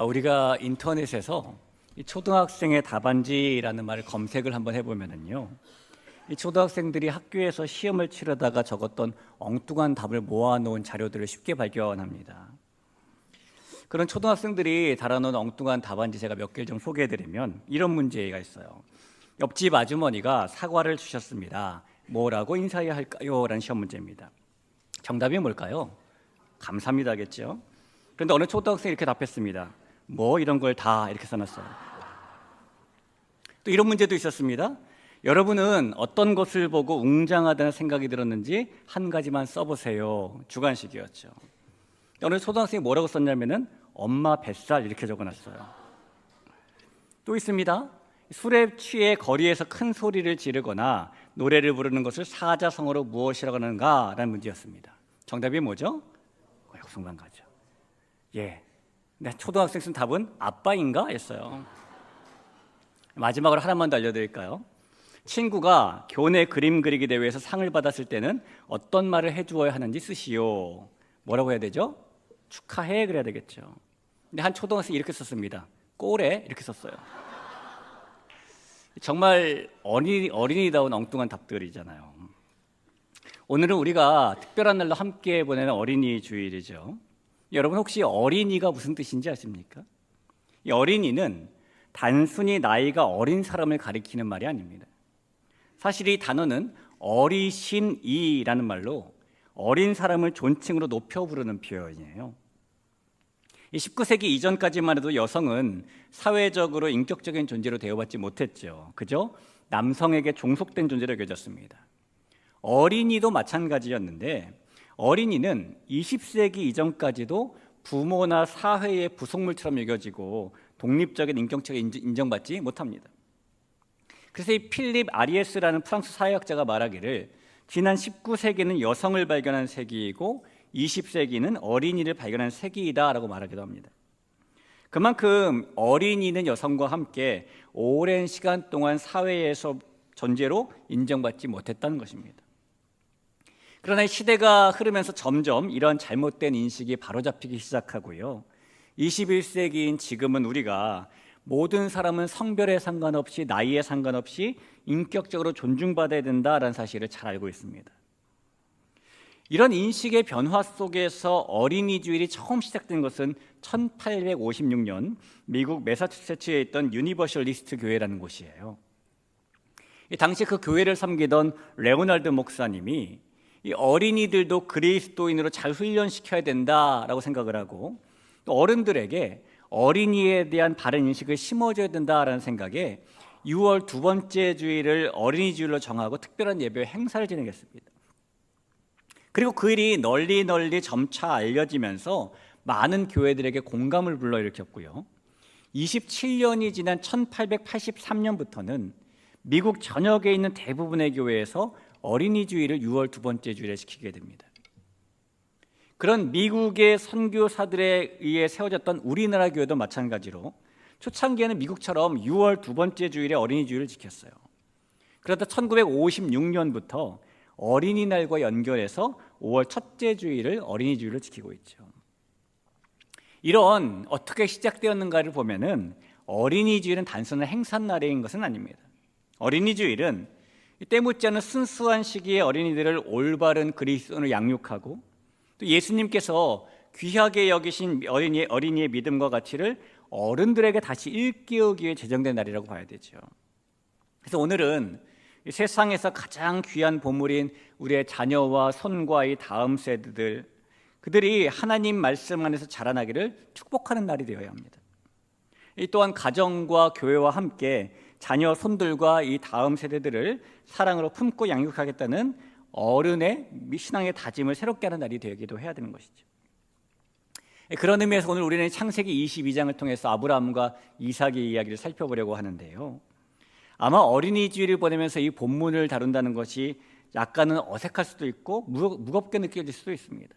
우리가 인터넷에서 이 초등학생의 답안지라는 말을 검색을 한번 해보면은요, 이 초등학생들이 학교에서 시험을 치르다가 적었던 엉뚱한 답을 모아놓은 자료들을 쉽게 발견합니다. 그런 초등학생들이 달아놓은 엉뚱한 답안지 제가 몇 개를 좀 소개해드리면 이런 문제가 있어요. 옆집 아주머니가 사과를 주셨습니다. 뭐라고 인사해야 할까요? 라는 시험 문제입니다. 정답이 뭘까요? 감사합니다겠죠. 그런데 어느 초등학생이 이렇게 답했습니다. 뭐 이런 걸 다 이렇게 써놨어요. 또 이런 문제도 있었습니다. 여러분은 어떤 것을 보고 웅장하다는 생각이 들었는지 한 가지만 써보세요. 주관식이었죠. 어느 초등학생이 뭐라고 썼냐면은 엄마 뱃살 이렇게 적어놨어요. 또 있습니다. 술에 취해 거리에서 큰 소리를 지르거나 노래를 부르는 것을 사자성어로 무엇이라고 하는가? 라는 문제였습니다. 정답이 뭐죠? 역순간가죠. 예. 네, 초등학생 쓴 답은 아빠인가? 였어요. 마지막으로 하나만 더 알려드릴까요? 친구가 교내 그림 그리기 대회에서 상을 받았을 때는 어떤 말을 해주어야 하는지 쓰시오. 뭐라고 해야 되죠? 축하해 그래야 되겠죠. 근데 한 초등학생이 이렇게 썼습니다. 꼬래 이렇게 썼어요. 정말 어린이다운 엉뚱한 답들이잖아요. 오늘은 우리가 특별한 날로 함께 보내는 어린이 주일이죠. 여러분 혹시 어린이가 무슨 뜻인지 아십니까? 이 어린이는 단순히 나이가 어린 사람을 가리키는 말이 아닙니다. 사실 이 단어는 어리신이라는 말로 어린 사람을 존칭으로 높여 부르는 표현이에요. 이 19세기 이전까지만 해도 여성은 사회적으로 인격적인 존재로 대우받지 못했죠. 그저 남성에게 종속된 존재로 여겨졌습니다. 어린이도 마찬가지였는데 어린이는 20세기 이전까지도 부모나 사회의 부속물처럼 여겨지고 독립적인 인격체가 인정받지 못합니다. 그래서 이 필립 아리에스라는 프랑스 사회학자가 말하기를 지난 19세기는 여성을 발견한 세기이고 20세기는 어린이를 발견한 세기이다라고 말하기도 합니다. 그만큼 어린이는 여성과 함께 오랜 시간 동안 사회에서 존재로 인정받지 못했다는 것입니다. 그러나 시대가 흐르면서 점점 이런 잘못된 인식이 바로잡히기 시작하고요. 21세기인 지금은 우리가 모든 사람은 성별에 상관없이 나이에 상관없이 인격적으로 존중받아야 된다라는 사실을 잘 알고 있습니다. 이런 인식의 변화 속에서 어린이 주일이 처음 시작된 것은 1856년 미국 매사추세츠에 있던 유니버셜리스트 교회라는 곳이에요. 당시 그 교회를 섬기던 레오날드 목사님이 이 어린이들도 그리스도인으로 잘 훈련시켜야 된다라고 생각을 하고 또 어른들에게 어린이에 대한 바른 인식을 심어줘야 된다라는 생각에 6월 두 번째 주일을 어린이 주일로 정하고 특별한 예배 행사를 진행했습니다. 그리고 그 일이 널리 점차 알려지면서 많은 교회들에게 공감을 불러일으켰고요. 27년이 지난 1883년부터는 미국 전역에 있는 대부분의 교회에서 어린이 주일을 6월 두 번째 주일에 지키게 됩니다. 그런 미국의 선교사들에 의해 세워졌던 우리나라 교회도 마찬가지로 초창기에는 미국처럼 6월 두 번째 주일에 어린이 주일을 지켰어요. 그러다 1956년부터 어린이날과 연결해서 5월 첫째 주일을 어린이 주일로 지키고 있죠. 이런 어떻게 시작되었는가를 보면은 어린이 주일은 단순한 행사날인 것은 아닙니다. 어린이 주일은 때 묻지 않은 순수한 시기에 어린이들을 올바른 그리스도인으로 양육하고 또 예수님께서 귀하게 여기신 어린이의 믿음과 가치를 어른들에게 다시 일깨우기 위해 제정된 날이라고 봐야 되죠. 그래서 오늘은 세상에서 가장 귀한 보물인 우리의 자녀와 손과 이 다음 세대들 그들이 하나님 말씀 안에서 자라나기를 축복하는 날이 되어야 합니다. 이 또한 가정과 교회와 함께 자녀 손들과 이 다음 세대들을 사랑으로 품고 양육하겠다는 어른의 신앙의 다짐을 새롭게 하는 날이 되기도 해야 되는 것이죠. 그런 의미에서 오늘 우리는 창세기 22장을 통해서 아브라함과 이삭의 이야기를 살펴보려고 하는데요. 아마 어린이 주일을 보내면서 이 본문을 다룬다는 것이 약간은 어색할 수도 있고 무겁게 느껴질 수도 있습니다.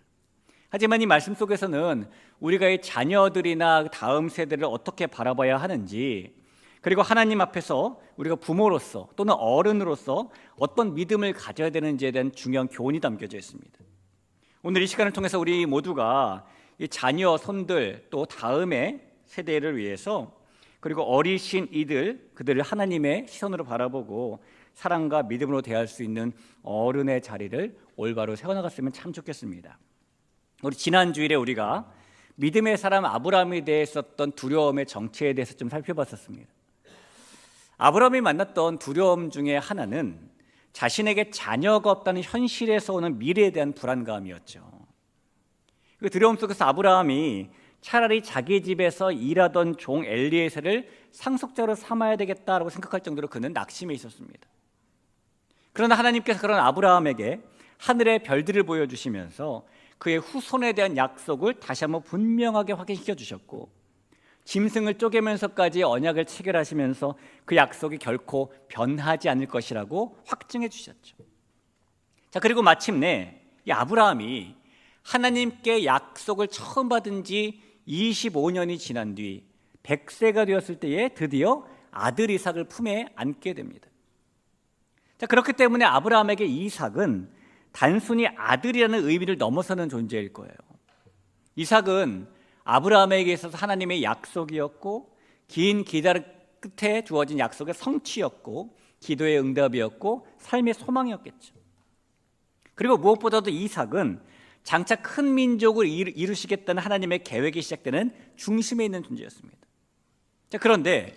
하지만 이 말씀 속에서는 우리가 이 자녀들이나 다음 세대를 어떻게 바라봐야 하는지 그리고 하나님 앞에서 우리가 부모로서 또는 어른으로서 어떤 믿음을 가져야 되는지에 대한 중요한 교훈이 담겨져 있습니다. 오늘 이 시간을 통해서 우리 모두가 이 자녀, 손들 또 다음의 세대를 위해서, 그리고 어리신 이들, 그들을 하나님의 시선으로 바라보고 사랑과 믿음으로 대할 수 있는 어른의 자리를 올바로 세워나갔으면 참 좋겠습니다. 우리 지난 주일에 우리가 믿음의 사람 아브라함에 대해 있었던 두려움의 정체에 대해서 좀 살펴봤었습니다. 아브라함이 만났던 두려움 중에 하나는 자신에게 자녀가 없다는 현실에서 오는 미래에 대한 불안감이었죠. 그 두려움 속에서 아브라함이 차라리 자기 집에서 일하던 종 엘리에셀을 상속자로 삼아야 되겠다라고 생각할 정도로 그는 낙심해 있었습니다. 그러나 하나님께서 그런 아브라함에게 하늘의 별들을 보여주시면서 그의 후손에 대한 약속을 다시 한번 분명하게 확인시켜 주셨고, 짐승을 쪼개면서까지 언약을 체결하시면서 그 약속이 결코 변하지 않을 것이라고 확증해 주셨죠. 자, 그리고 마침내 이 아브라함이 하나님께 약속을 처음 받은 지 25년이 지난 뒤 100세가 되었을 때에 드디어 아들 이삭을 품에 안게 됩니다. 자, 그렇기 때문에 아브라함에게 이삭은 단순히 아들이라는 의미를 넘어서는 존재일 거예요. 이삭은 아브라함에게 있어서 하나님의 약속이었고, 긴 기다림 끝에 주어진 약속의 성취였고, 기도의 응답이었고, 삶의 소망이었겠죠. 그리고 무엇보다도 이삭은 장차 큰 민족을 이루시겠다는 하나님의 계획이 시작되는 중심에 있는 존재였습니다. 자, 그런데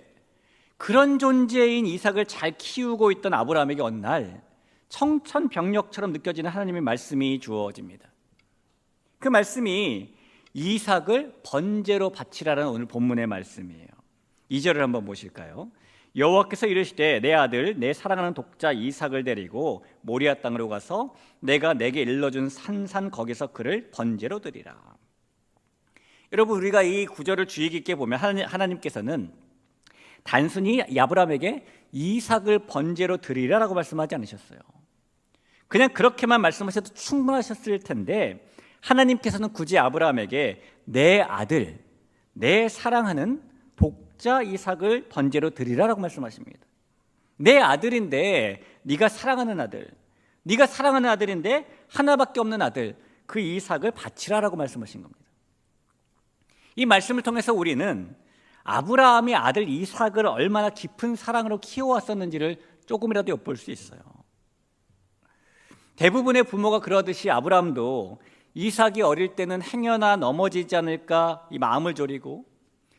그런 존재인 이삭을 잘 키우고 있던 아브라함에게 어느 날 청천벽력처럼 느껴지는 하나님의 말씀이 주어집니다. 그 말씀이 이삭을 번제로 바치라는 오늘 본문의 말씀이에요. 2절을 한번 보실까요? 여호와께서 이르시되 내 아들 내 사랑하는 독자 이삭을 데리고 모리아 땅으로 가서 내가 내게 일러준 산산 거기서 그를 번제로 드리라. 여러분, 우리가 이 구절을 주의 깊게 보면 하나님께서는 단순히 아브라함에게 이삭을 번제로 드리라라고 말씀하지 않으셨어요. 그냥 그렇게만 말씀하셔도 충분하셨을 텐데, 하나님께서는 굳이 아브라함에게 내 아들, 내 사랑하는 독자 이삭을 번제로 드리라라고 말씀하십니다. 내 아들인데, 네가 사랑하는 아들, 네가 사랑하는 아들인데 하나밖에 없는 아들, 그 이삭을 바치라라고 말씀하신 겁니다. 이 말씀을 통해서 우리는 아브라함이 아들 이삭을 얼마나 깊은 사랑으로 키워왔었는지를 조금이라도 엿볼 수 있어요. 대부분의 부모가 그러듯이 아브라함도 이삭이 어릴 때는 행여나 넘어지지 않을까 이 마음을 졸이고,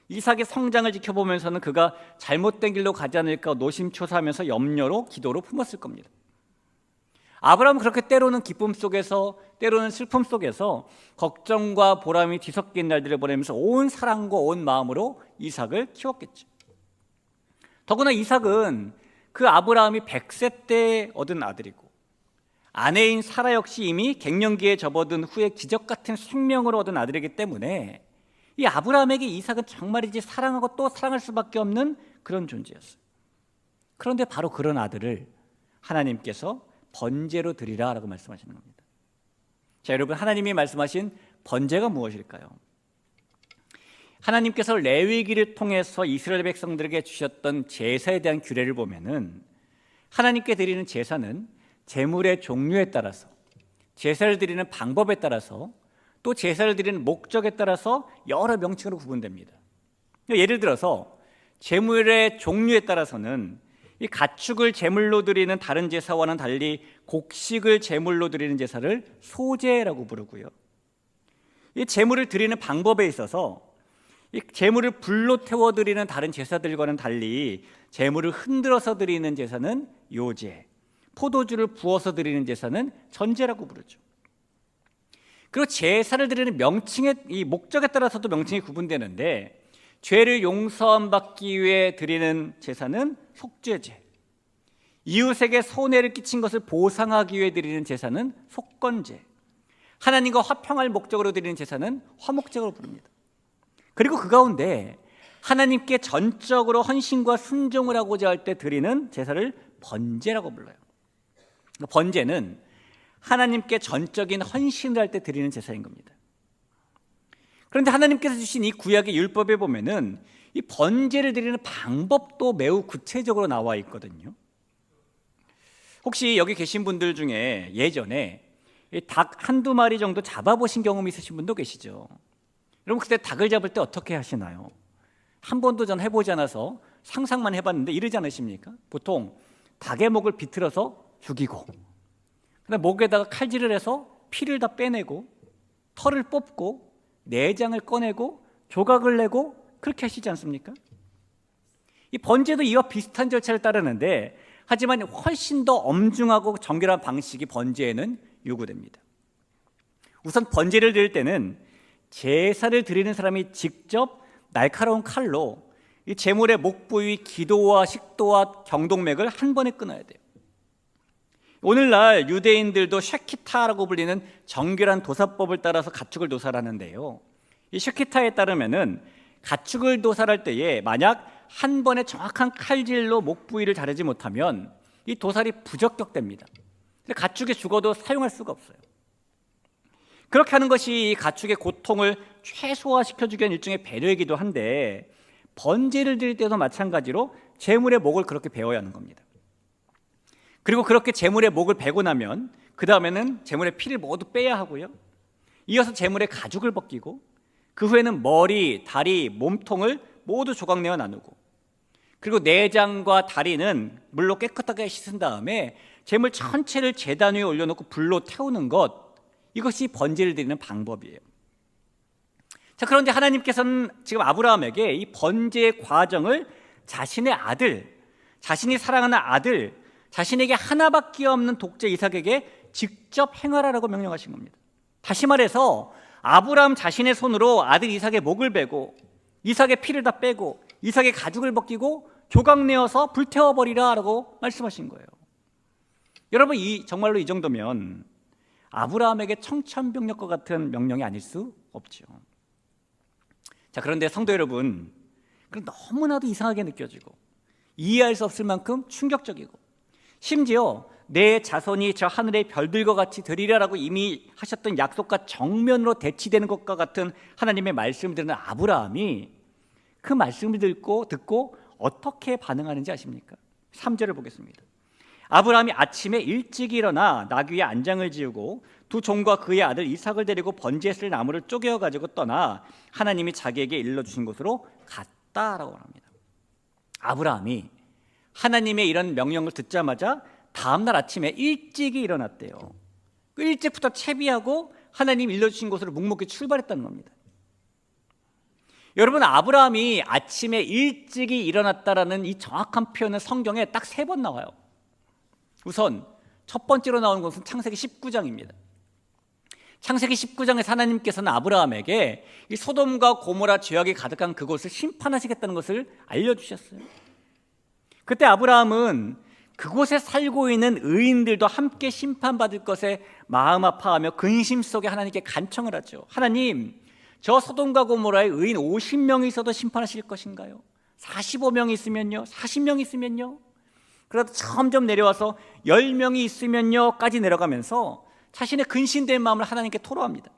이삭의 성장을 지켜보면서는 그가 잘못된 길로 가지 않을까 노심초사하면서 염려로 기도로 품었을 겁니다. 아브라함은 그렇게 때로는 기쁨 속에서 때로는 슬픔 속에서 걱정과 보람이 뒤섞인 날들을 보내면서 온 사랑과 온 마음으로 이삭을 키웠겠죠. 더구나 이삭은 그 아브라함이 100세 때 얻은 아들이고, 아내인 사라 역시 이미 갱년기에 접어든 후에 기적 같은 생명을 얻은 아들이기 때문에 이 아브라함에게 이삭은 정말이지 사랑하고 또 사랑할 수밖에 없는 그런 존재였어요. 그런데 바로 그런 아들을 하나님께서 번제로 드리라라고 말씀하시는 겁니다. 자, 여러분, 하나님이 말씀하신 번제가 무엇일까요? 하나님께서 레위기를 통해서 이스라엘 백성들에게 주셨던 제사에 대한 규례를 보면은, 하나님께 드리는 제사는 제물의 종류에 따라서, 제사를 드리는 방법에 따라서, 또 제사를 드리는 목적에 따라서 여러 명칭으로 구분됩니다. 예를 들어서 제물의 종류에 따라서는 이 가축을 제물로 드리는 다른 제사와는 달리 곡식을 제물로 드리는 제사를 소제라고 부르고요. 이 제물을 드리는 방법에 있어서 이 제물을 불로 태워 드리는 다른 제사들과는 달리 제물을 흔들어서 드리는 제사는 요제, 포도주를 부어서 드리는 제사는 전제라고 부르죠. 그리고 제사를 드리는 명칭의 이 목적에 따라서도 명칭이 구분되는데, 죄를 용서받기 위해 드리는 제사는 속죄제, 이웃에게 손해를 끼친 것을 보상하기 위해 드리는 제사는 속건제, 하나님과 화평할 목적으로 드리는 제사는 화목제로 부릅니다. 그리고 그 가운데 하나님께 전적으로 헌신과 순종을 하고자 할 때 드리는 제사를 번제라고 불러요. 번제는 하나님께 전적인 헌신을 할 때 드리는 제사인 겁니다. 그런데 하나님께서 주신 이 구약의 율법에 보면은 이 번제를 드리는 방법도 매우 구체적으로 나와 있거든요. 혹시 여기 계신 분들 중에 예전에 닭 한두 마리 정도 잡아보신 경험이 있으신 분도 계시죠? 여러분, 그때 닭을 잡을 때 어떻게 하시나요? 한 번도 전 해보지 않아서 상상만 해봤는데 이러지 않으십니까? 보통 닭의 목을 비틀어서 죽이고, 그다음에 목에다가 칼질을 해서 피를 다 빼내고 털을 뽑고 내장을 꺼내고 조각을 내고 그렇게 하시지 않습니까? 이 번제도 이와 비슷한 절차를 따르는데, 하지만 훨씬 더 엄중하고 정결한 방식이 번제에는 요구됩니다. 우선 번제를 드릴 때는 제사를 드리는 사람이 직접 날카로운 칼로 이 제물의 목 부위 기도와 식도와 경동맥을 한 번에 끊어야 돼요. 오늘날 유대인들도 쉐키타라고 불리는 정결한 도사법을 따라서 가축을 도살하는데요, 이 쉐키타에 따르면은 가축을 도살할 때에 만약 한 번에 정확한 칼질로 목 부위를 자르지 못하면 이 도살이 부적격됩니다. 가축이 죽어도 사용할 수가 없어요. 그렇게 하는 것이 이 가축의 고통을 최소화시켜주기 위한 일종의 배려이기도 한데, 번제를 드릴 때도 마찬가지로 제물의 목을 그렇게 베어야 하는 겁니다. 그리고 그렇게 제물의 목을 베고 나면 그 다음에는 제물의 피를 모두 빼야 하고요, 이어서 제물의 가죽을 벗기고 그 후에는 머리, 다리, 몸통을 모두 조각내어 나누고, 그리고 내장과 다리는 물로 깨끗하게 씻은 다음에 제물 전체를 제단 위에 올려놓고 불로 태우는 것, 이것이 번제를 드리는 방법이에요. 자, 그런데 하나님께서는 지금 아브라함에게 이 번제의 과정을 자신의 아들, 자신이 사랑하는 아들, 자신에게 하나밖에 없는 독자 이삭에게 직접 행하라라고 명령하신 겁니다. 다시 말해서 아브라함 자신의 손으로 아들 이삭의 목을 베고 이삭의 피를 다 빼고 이삭의 가죽을 벗기고 조각내어서 불태워버리라라고 말씀하신 거예요. 여러분, 정말로 이 정도면 아브라함에게 청천벽력과 같은 명령이 아닐 수 없죠. 자, 그런데 성도 여러분, 그럼 너무나도 이상하게 느껴지고 이해할 수 없을 만큼 충격적이고, 심지어 내 자손이 저 하늘의 별들과 같이 되리라라고 이미 하셨던 약속과 정면으로 대치되는 것과 같은 하나님의 말씀을 듣는 아브라함이 그 말씀을 듣고 어떻게 반응하는지 아십니까? 3절을 보겠습니다. 아브라함이 아침에 일찍 일어나 나귀의 안장을 지우고 두 종과 그의 아들 이삭을 데리고 번제에 쓸 나무를 쪼개어 가지고 떠나 하나님이 자기에게 일러주신 곳으로 갔다라고 합니다. 아브라함이 하나님의 이런 명령을 듣자마자 다음날 아침에 일찍이 일어났대요. 일찍부터 채비하고 하나님 일러주신 곳으로 묵묵히 출발했다는 겁니다. 여러분, 아브라함이 아침에 일찍이 일어났다라는 이 정확한 표현은 성경에 딱 3번 나와요. 우선 첫 번째로 나오는 것은 창세기 19장입니다. 창세기 19장에서 하나님께서는 아브라함에게 이 소돔과 고모라 죄악이 가득한 그곳을 심판하시겠다는 것을 알려주셨어요. 그때 아브라함은 그곳에 살고 있는 의인들도 함께 심판받을 것에 마음 아파하며 근심 속에 하나님께 간청을 하죠. 하나님, 저 소돔과 고모라에 의인 50명이 있어도 심판하실 것인가요? 45명이 있으면요? 40명이 있으면요? 그래도 점점 내려와서 10명이 있으면요? 까지 내려가면서 자신의 근심된 마음을 하나님께 토로합니다.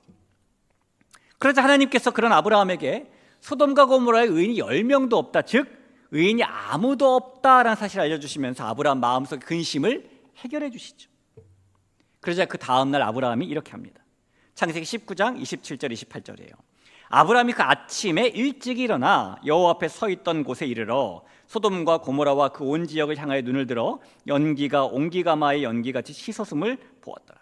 그러자 하나님께서 그런 아브라함에게 소돔과 고모라에 의인이 10명도 없다, 즉 의인이 아무도 없다라는 사실을 알려주시면서 아브라함 마음속의 근심을 해결해 주시죠. 그러자 그 다음날 아브라함이 이렇게 합니다. 창세기 19장 27절 28절이에요. 아브라함이 그 아침에 일찍 일어나 여호와 앞에 서 있던 곳에 이르러 소돔과 고모라와 그 온 지역을 향하여 눈을 들어 연기가 옹기가마의 연기같이 씻었음을 보았더라.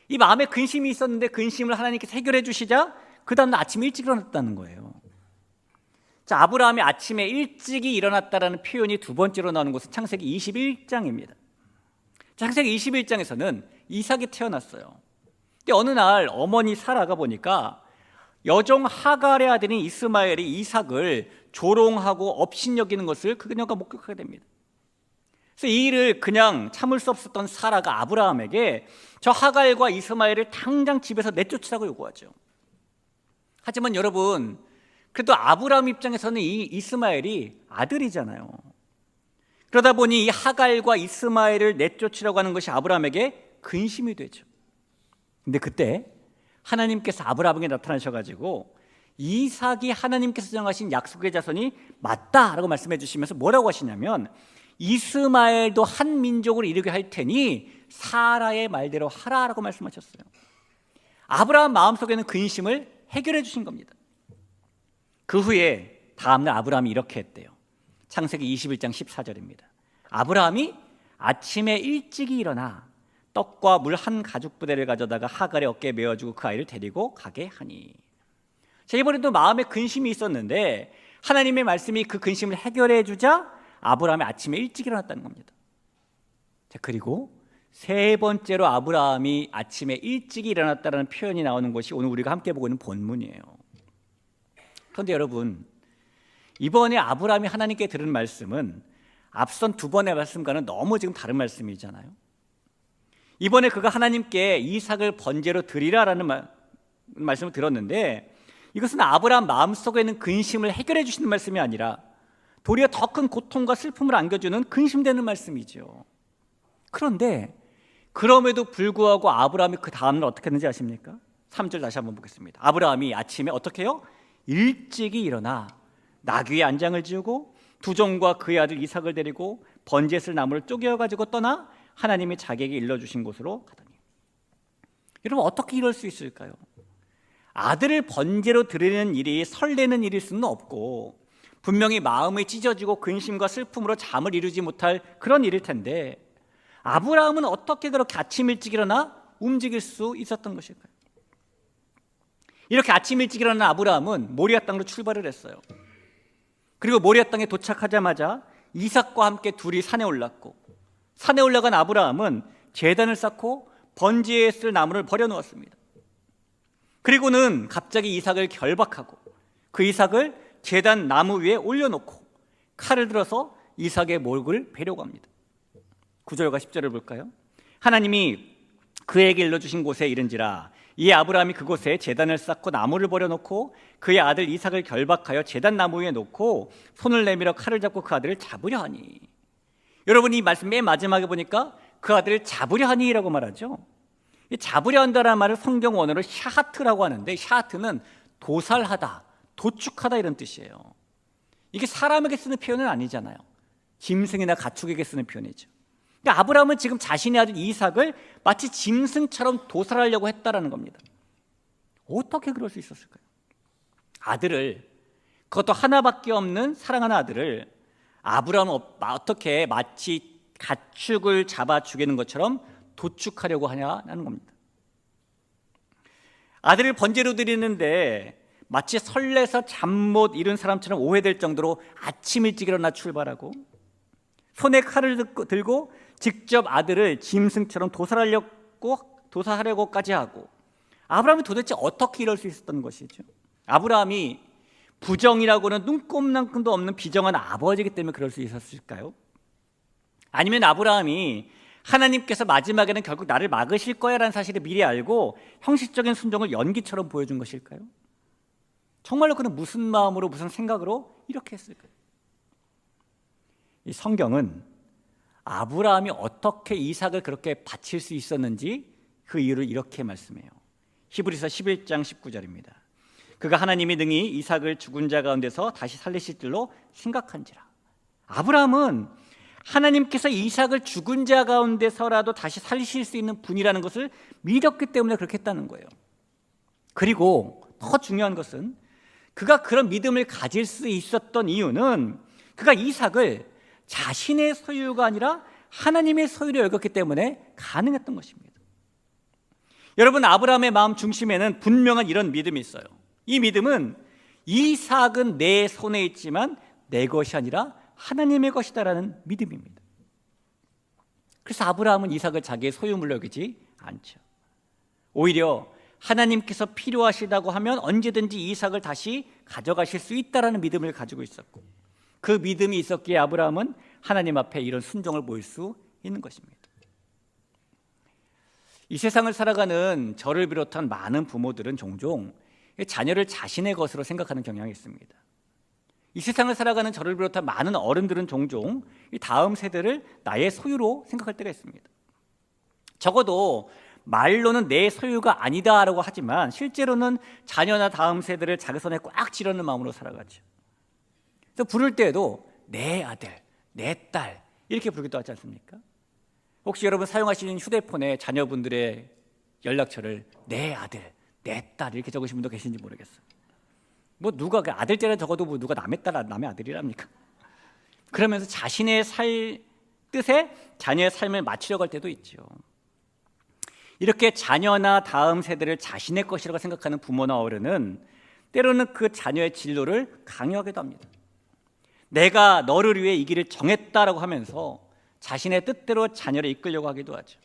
이 마음에 근심이 있었는데 근심을 하나님께서 해결해 주시자 그 다음날 아침에 일찍 일어났다는 거예요. 자, 아브라함이 아침에 일찍이 일어났다라는 표현이 두 번째로 나오는 곳은 창세기 21장입니다. 창세기 21장에서는 이삭이 태어났어요. 근데 어느 날 어머니 사라가 보니까 여종 하갈의 아들인 이스마엘이 이삭을 조롱하고 업신여기는 것을 그녀가 목격하게 됩니다. 그래서 이 일을 그냥 참을 수 없었던 사라가 아브라함에게 저 하갈과 이스마엘을 당장 집에서 내쫓으라고 요구하죠. 하지만 여러분, 그래도 아브라함 입장에서는 이 이스마엘이 아들이잖아요. 그러다 보니 이 하갈과 이스마엘을 내쫓으라고 하는 것이 아브라함에게 근심이 되죠. 근데 그때 하나님께서 아브라함에게 나타나셔가지고 이삭이 하나님께서 정하신 약속의 자손이 맞다라고 말씀해 주시면서 뭐라고 하시냐면 이스마엘도 한 민족을 이루게 할 테니 사라의 말대로 하라라고 말씀하셨어요. 아브라함 마음속에는 근심을 해결해 주신 겁니다. 그 후에 다음날 아브라함이 이렇게 했대요. 창세기 21장 14절입니다. 아브라함이 아침에 일찍이 일어나 떡과 물 한 가죽 부대를 가져다가 하갈의 어깨에 메어주고 그 아이를 데리고 가게 하니. 자, 이번에도 마음에 근심이 있었는데 하나님의 말씀이 그 근심을 해결해 주자 아브라함이 아침에 일찍 일어났다는 겁니다. 자, 그리고 세 번째로 아브라함이 아침에 일찍 일어났다는 표현이 나오는 것이 오늘 우리가 함께 보고 있는 본문이에요. 그런데 여러분, 이번에 아브라함이 하나님께 들은 말씀은 앞선 두 번의 말씀과는 너무 지금 다른 말씀이잖아요. 이번에 그가 하나님께 이삭을 번제로 드리라라는 말씀을 들었는데 이것은 아브라함 마음속에 있는 근심을 해결해 주시는 말씀이 아니라 도리어 더 큰 고통과 슬픔을 안겨주는 근심되는 말씀이죠. 그런데 그럼에도 불구하고 아브라함이 그 다음날 어떻게 했는지 아십니까? 3절 다시 한번 보겠습니다. 아브라함이 아침에 어떻게 해요? 일찍이 일어나 나귀의 안장을 지우고 두 종과 그의 아들 이삭을 데리고 번제에 쓸 나무를 쪼개어가지고 떠나 하나님이 자기에게 일러주신 곳으로 가더니. 여러분, 어떻게 이럴 수 있을까요? 아들을 번제로 드리는 일이 설레는 일일 수는 없고 분명히 마음이 찢어지고 근심과 슬픔으로 잠을 이루지 못할 그런 일일 텐데 아브라함은 어떻게 그렇게 아침 일찍 일어나 움직일 수 있었던 것일까요? 이렇게 아침 일찍 일어난 아브라함은 모리아 땅으로 출발을 했어요. 그리고 모리아 땅에 도착하자마자 이삭과 함께 둘이 산에 올랐고, 산에 올라간 아브라함은 제단을 쌓고 번제에 쓸 나무를 버려놓았습니다. 그리고는 갑자기 이삭을 결박하고 그 이삭을 제단 나무 위에 올려놓고 칼을 들어서 이삭의 목을 베려고 합니다. 9절과 10절을 볼까요? 하나님이 그에게 일러주신 곳에 이른지라 이 아브라함이 그곳에 제단을 쌓고 나무를 버려놓고 그의 아들 이삭을 결박하여 제단 나무 위에 놓고 손을 내밀어 칼을 잡고 그 아들을 잡으려 하니. 여러분, 이 말씀 맨 마지막에 보니까 그 아들을 잡으려 하니라고 말하죠. 이 잡으려 한다는 말을 성경 원어로 샤하트라고 하는데 샤하트는 도살하다, 도축하다 이런 뜻이에요. 이게 사람에게 쓰는 표현은 아니잖아요. 짐승이나 가축에게 쓰는 표현이죠. 그러니까 아브라함은 지금 자신의 아들 이삭을 마치 짐승처럼 도살하려고 했다라는 겁니다. 어떻게 그럴 수 있었을까요? 아들을, 그것도 하나밖에 없는 사랑하는 아들을 아브라함은 어떻게 마치 가축을 잡아 죽이는 것처럼 도축하려고 하냐는 겁니다. 아들을 번제로 드리는데 마치 설레서 잠 못 이룬 사람처럼 오해될 정도로 아침 일찍 일어나 출발하고 손에 칼을 들고 직접 아들을 짐승처럼 도살하려고까지 하고. 아브라함이 도대체 어떻게 이럴 수 있었던 것이죠? 아브라함이 부정이라고는 눈꼽만큼도 없는 비정한 아버지이기 때문에 그럴 수 있었을까요? 아니면 아브라함이 하나님께서 마지막에는 결국 나를 막으실 거야라는 사실을 미리 알고 형식적인 순종을 연기처럼 보여준 것일까요? 정말로 그는 무슨 마음으로 무슨 생각으로 이렇게 했을까요? 이 성경은 아브라함이 어떻게 이삭을 그렇게 바칠 수 있었는지 그 이유를 이렇게 말씀해요. 히브리서 11장 19절입니다. 그가 하나님이 능히 이삭을 죽은 자 가운데서 다시 살리실 줄로 생각한지라. 아브라함은 하나님께서 이삭을 죽은 자 가운데서라도 다시 살리실 수 있는 분이라는 것을 믿었기 때문에 그렇게 했다는 거예요. 그리고 더 중요한 것은 그가 그런 믿음을 가질 수 있었던 이유는 그가 이삭을 자신의 소유가 아니라 하나님의 소유로 여겼기 때문에 가능했던 것입니다. 여러분, 아브라함의 마음 중심에는 분명한 이런 믿음이 있어요. 이 믿음은 이삭은 내 손에 있지만 내 것이 아니라 하나님의 것이다라는 믿음입니다. 그래서 아브라함은 이삭을 자기의 소유물로 여기지 않죠. 오히려 하나님께서 필요하시다고 하면 언제든지 이삭을 다시 가져가실 수 있다라는 믿음을 가지고 있었고, 그 믿음이 있었기에 아브라함은 하나님 앞에 이런 순종을 보일 수 있는 것입니다. 이 세상을 살아가는 저를 비롯한 많은 부모들은 종종 자녀를 자신의 것으로 생각하는 경향이 있습니다. 이 세상을 살아가는 저를 비롯한 많은 어른들은 종종 이 다음 세대를 나의 소유로 생각할 때가 있습니다. 적어도 말로는 내 소유가 아니다라고 하지만 실제로는 자녀나 다음 세대를 자기 손에 꽉 쥐려는 마음으로 살아가죠. 그래서 부를 때에도 내 아들, 내 딸 이렇게 부르기도 하지 않습니까? 혹시 여러분 사용하시는 휴대폰에 자녀분들의 연락처를 내 아들, 내 딸 이렇게 적으신 분도 계신지 모르겠어요. 뭐 누가 그 아들째라 적어도 뭐 누가 남의 딸 남의 아들이랍니까? 그러면서 자신의 뜻에 자녀의 삶을 맞추려고 할 때도 있죠. 이렇게 자녀나 다음 세대를 자신의 것이라고 생각하는 부모나 어른은 때로는 그 자녀의 진로를 강요하기도 합니다. 내가 너를 위해 이 길을 정했다라고 하면서 자신의 뜻대로 자녀를 이끌려고 하기도 하죠.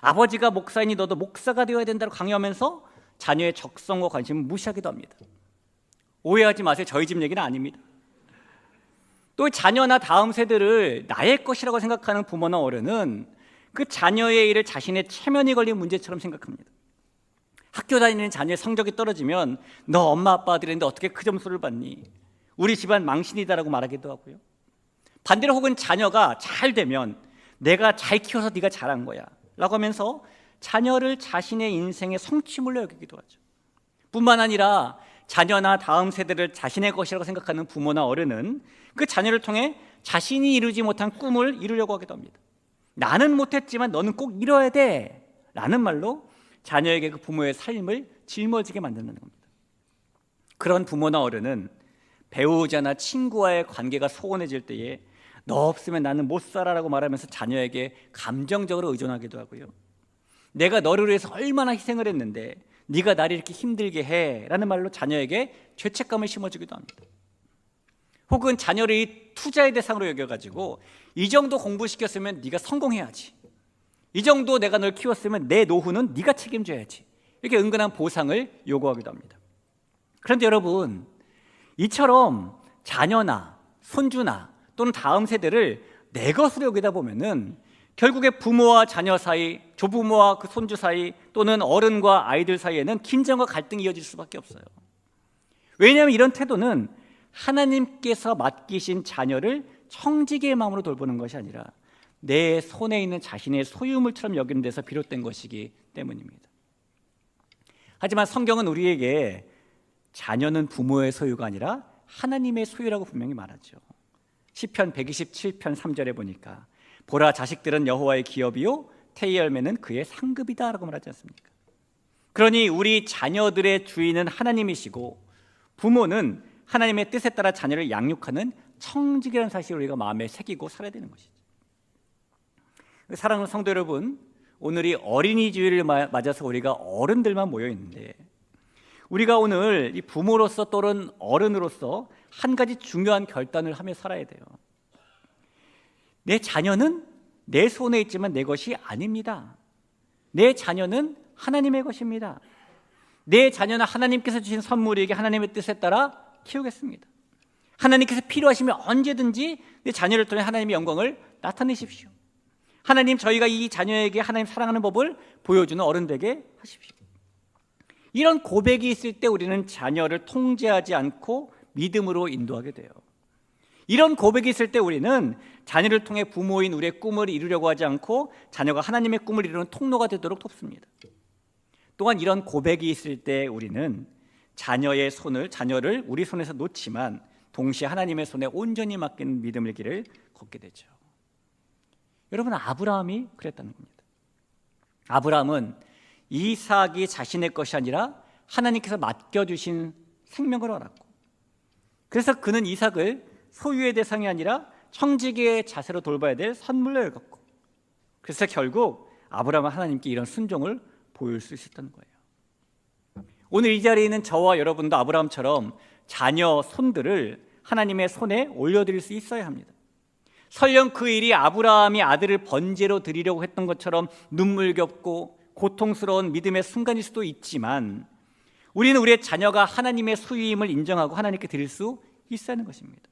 아버지가 목사이니 너도 목사가 되어야 된다고 강요하면서 자녀의 적성과 관심을 무시하기도 합니다. 오해하지 마세요. 저희 집 얘기는 아닙니다. 또 자녀나 다음 세대를 나의 것이라고 생각하는 부모나 어른은 그 자녀의 일을 자신의 체면이 걸린 문제처럼 생각합니다. 학교 다니는 자녀의 성적이 떨어지면 너 엄마 아빠 아들인데 어떻게 그 점수를 받니? 우리 집안 망신이다라고 말하기도 하고요. 반대로 혹은 자녀가 잘 되면 내가 잘 키워서 네가 잘한 거야 라고 하면서 자녀를 자신의 인생의 성취물로 여기기도 하죠. 뿐만 아니라 자녀나 다음 세대를 자신의 것이라고 생각하는 부모나 어른은 그 자녀를 통해 자신이 이루지 못한 꿈을 이루려고 하기도 합니다. 나는 못했지만 너는 꼭 이뤄야 돼 라는 말로 자녀에게 그 부모의 삶을 짊어지게 만든다는 겁니다. 그런 부모나 어른은 배우자나 친구와의 관계가 소원해질 때에 너 없으면 나는 못 살아라고 말하면서 자녀에게 감정적으로 의존하기도 하고요. 내가 너를 위해서 얼마나 희생을 했는데 네가 나를 이렇게 힘들게 해 라는 말로 자녀에게 죄책감을 심어주기도 합니다. 혹은 자녀를 이 투자의 대상으로 여겨가지고 이 정도 공부시켰으면 네가 성공해야지, 이 정도 내가 널 키웠으면 내 노후는 네가 책임져야지, 이렇게 은근한 보상을 요구하기도 합니다. 그런데 여러분, 이처럼 자녀나 손주나 또는 다음 세대를 내 것으로 여기다 보면은 결국에 부모와 자녀 사이, 조부모와 그 손주 사이 또는 어른과 아이들 사이에는 긴장과 갈등이 이어질 수밖에 없어요. 왜냐하면 이런 태도는 하나님께서 맡기신 자녀를 청지기의 마음으로 돌보는 것이 아니라 내 손에 있는 자신의 소유물처럼 여기는 데서 비롯된 것이기 때문입니다. 하지만 성경은 우리에게 자녀는 부모의 소유가 아니라 하나님의 소유라고 분명히 말하죠. 시편 127편 3절에 보니까 보라, 자식들은 여호와의 기업이요 태의 열매는 그의 상급이다 라고 말하지 않습니까? 그러니 우리 자녀들의 주인은 하나님이시고 부모는 하나님의 뜻에 따라 자녀를 양육하는 청지기라는 사실을 우리가 마음에 새기고 살아야 되는 것이죠. 사랑하는 성도 여러분, 오늘이 어린이 주일을 맞아서 우리가 어른들만 모여 있는데 우리가 오늘 이 부모로서 또는 어른으로서 한 가지 중요한 결단을 하며 살아야 돼요. 내 자녀는 내 손에 있지만 내 것이 아닙니다. 내 자녀는 하나님의 것입니다. 내 자녀는 하나님께서 주신 선물이기에 하나님의 뜻에 따라 키우겠습니다. 하나님께서 필요하시면 언제든지 내 자녀를 통해 하나님의 영광을 나타내십시오. 하나님, 저희가 이 자녀에게 하나님 사랑하는 법을 보여주는 어른 되게 하십시오. 이런 고백이 있을 때 우리는 자녀를 통제하지 않고 믿음으로 인도하게 돼요. 이런 고백이 있을 때 우리는 자녀를 통해 부모인 우리의 꿈을 이루려고 하지 않고 자녀가 하나님의 꿈을 이루는 통로가 되도록 돕습니다. 또한 이런 고백이 있을 때 우리는 자녀를 우리 손에서 놓지만 동시에 하나님의 손에 온전히 맡기는 믿음의 길을 걷게 되죠. 여러분, 아브라함이 그랬다는 겁니다. 아브라함은 이삭이 자신의 것이 아니라 하나님께서 맡겨주신 생명을 알았고, 그래서 그는 이삭을 소유의 대상이 아니라 청지기의 자세로 돌봐야 될 선물로 여겼고, 그래서 결국 아브라함은 하나님께 이런 순종을 보일 수 있었던 거예요. 오늘 이 자리에 있는 저와 여러분도 아브라함처럼 자녀, 손들을 하나님의 손에 올려드릴 수 있어야 합니다. 설령 그 일이 아브라함이 아들을 번제로 드리려고 했던 것처럼 눈물겹고 고통스러운 믿음의 순간일 수도 있지만 우리는 우리의 자녀가 하나님의 소유임을 인정하고 하나님께 드릴 수 있어야 하는 것입니다.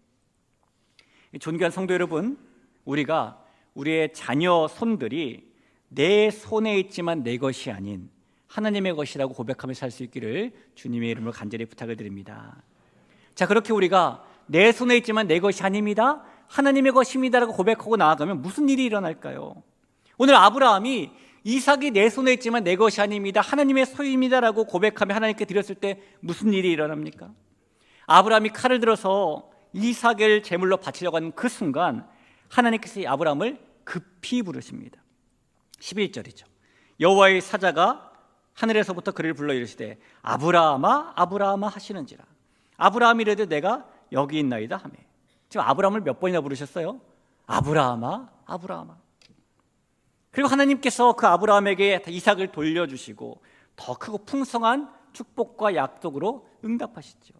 존귀한 성도 여러분, 우리가 우리의 자녀, 손들이 내 손에 있지만 내 것이 아닌 하나님의 것이라고 고백하며 살 수 있기를 주님의 이름으로 간절히 부탁을 드립니다. 자, 그렇게 우리가 내 손에 있지만 내 것이 아닙니다, 하나님의 것입니다라고 고백하고 나아가면 무슨 일이 일어날까요? 오늘 아브라함이 이삭이 내 손에 있지만 내 것이 아닙니다, 하나님의 소유입니다라고 고백하며 하나님께 드렸을 때 무슨 일이 일어납니까? 아브라함이 칼을 들어서 이삭을 제물로 바치려고 하는 그 순간 하나님께서 이 아브라함을 급히 부르십니다. 11절이죠. 여호와의 사자가 하늘에서부터 그를 불러 이르시되 아브라함아 아브라함아 하시는지라. 아브라함이 이르되 내가 여기 있나이다 하매. 지금 아브라함을 몇 번이나 부르셨어요? 아브라함아, 아브라함아. 그리고 하나님께서 그 아브라함에게 이삭을 돌려주시고 더 크고 풍성한 축복과 약속으로 응답하시죠.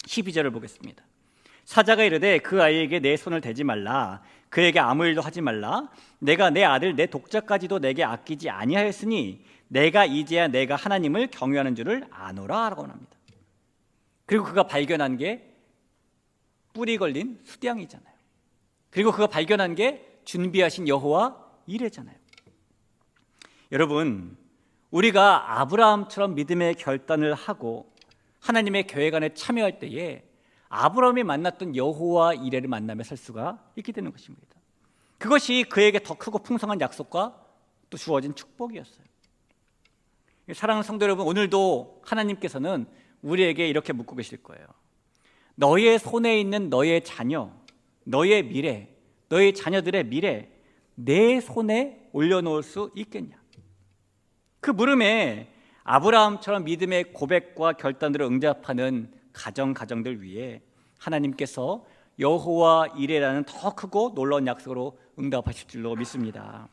12절을 보겠습니다. 사자가 이르되 그 아이에게 내 손을 대지 말라. 그에게 아무 일도 하지 말라. 내가 내 아들 내 독자까지도 내게 아끼지 아니하였으니 내가 이제야 내가 하나님을 경외하는 줄을 아노라 라고 합니다. 그리고 그가 발견한 게 뿔이 걸린 수양이잖아요. 그리고 그가 발견한 게 준비하신 여호와 이레잖아요. 여러분, 우리가 아브라함처럼 믿음의 결단을 하고 하나님의 계획 안에 참여할 때에 아브라함이 만났던 여호와 이레를 만나며 살 수가 있게 되는 것입니다. 그것이 그에게 더 크고 풍성한 약속과 또 주어진 축복이었어요. 사랑하는 성도 여러분, 오늘도 하나님께서는 우리에게 이렇게 묻고 계실 거예요. 너의 손에 있는 너의 자녀, 너의 미래, 너의 자녀들의 미래 내 손에 올려놓을 수 있겠냐? 그 물음에 아브라함처럼 믿음의 고백과 결단으로 응답하는 가정들 위해 하나님께서 여호와 이레라는 더 크고 놀라운 약속으로 응답하실 줄로 믿습니다.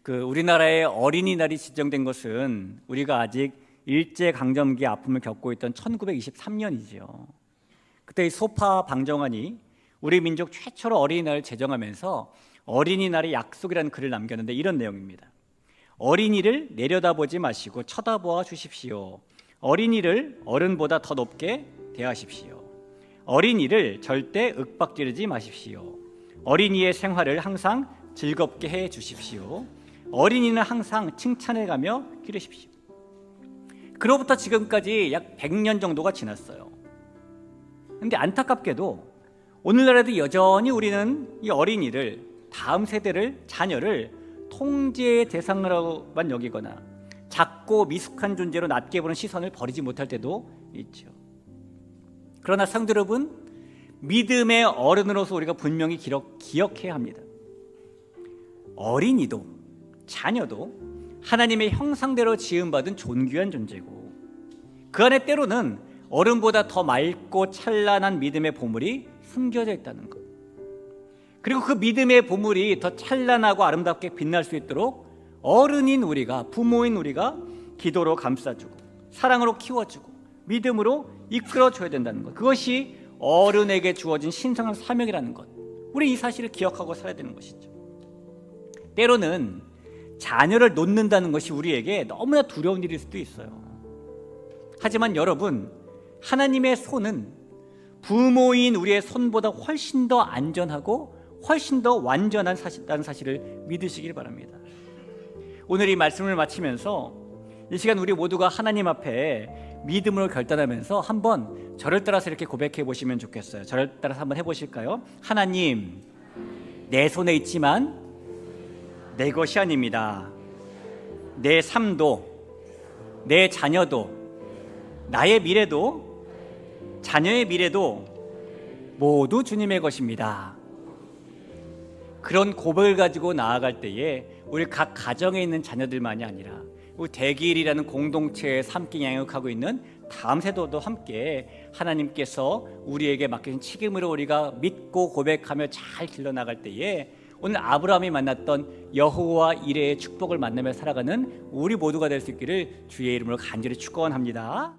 우리나라의 어린이날이 지정된 것은 우리가 아직 일제강점기의 아픔을 겪고 있던 1923년이죠. 그때 이 소파 방정환이 우리 민족 최초로 어린이날을 제정하면서 어린이날의 약속이라는 글을 남겼는데 이런 내용입니다. 어린이를 내려다보지 마시고 쳐다보아 주십시오. 어린이를 어른보다 더 높게 대하십시오. 어린이를 절대 윽박지르지 마십시오. 어린이의 생활을 항상 즐겁게 해 주십시오. 어린이는 항상 칭찬해가며 기르십시오. 그로부터 지금까지 약 100년 정도가 지났어요. 그런데 안타깝게도 오늘날에도 여전히 우리는 이 어린이를, 다음 세대를, 자녀를 통제의 대상으로만 여기거나 작고 미숙한 존재로 낮게 보는 시선을 버리지 못할 때도 있죠. 그러나 성도 여러분, 믿음의 어른으로서 우리가 분명히 기억해야 합니다. 어린이도 자녀도 하나님의 형상대로 지음받은 존귀한 존재고 그 안에 때로는 어른보다 더 맑고 찬란한 믿음의 보물이 숨겨져 있다는 것. 그리고 그 믿음의 보물이 더 찬란하고 아름답게 빛날 수 있도록 어른인 우리가, 부모인 우리가 기도로 감싸주고 사랑으로 키워주고 믿음으로 이끌어줘야 된다는 것. 그것이 어른에게 주어진 신성한 사명이라는 것. 우리 이 사실을 기억하고 살아야 되는 것이죠. 때로는 자녀를 놓는다는 것이 우리에게 너무나 두려운 일일 수도 있어요. 하지만 여러분, 하나님의 손은 부모인 우리의 손보다 훨씬 더 안전하고 훨씬 더 완전한 사실이라는 사실을 믿으시길 바랍니다. 오늘 이 말씀을 마치면서 이 시간 우리 모두가 하나님 앞에 믿음으로 결단하면서 한번 저를 따라서 이렇게 고백해 보시면 좋겠어요. 저를 따라서 한번 해보실까요? 하나님, 내 손에 있지만 내 것이 아닙니다. 내 삶도, 내 자녀도, 나의 미래도, 자녀의 미래도 모두 주님의 것입니다. 그런 고백을 가지고 나아갈 때에 우리 각 가정에 있는 자녀들만이 아니라 우리 대기일이라는 공동체에 함께 양육하고 있는 다음 세대도 함께 하나님께서 우리에게 맡기신 책임으로 우리가 믿고 고백하며 잘 길러나갈 때에 오늘 아브라함이 만났던 여호와 이레의 축복을 만나며 살아가는 우리 모두가 될 수 있기를 주의 이름으로 간절히 축원합니다.